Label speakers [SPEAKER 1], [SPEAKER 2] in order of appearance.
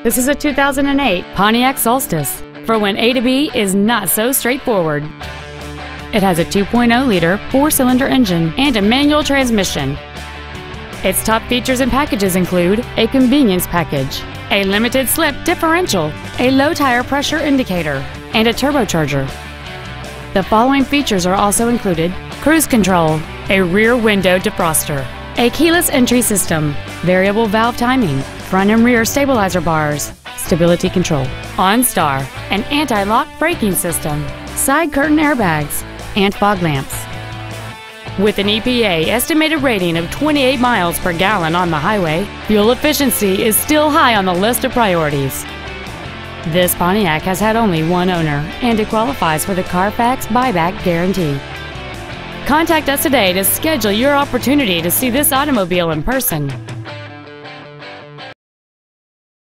[SPEAKER 1] This is a 2008 Pontiac Solstice for when A to B is not so straightforward. It has a 2.0-liter four-cylinder engine and a manual transmission. Its top features and packages include a convenience package, a limited slip differential, a low tire pressure indicator, and a turbocharger. The following features are also included: cruise control, a rear window defroster, a keyless entry system, variable valve timing, front and rear stabilizer bars, stability control, OnStar, an anti-lock braking system, side curtain airbags, and fog lamps. With an EPA estimated rating of 28 miles per gallon on the highway, fuel efficiency is still high on the list of priorities. This Pontiac has had only one owner, and it qualifies for the Carfax buyback guarantee. Contact us today to schedule your opportunity to see this automobile in person.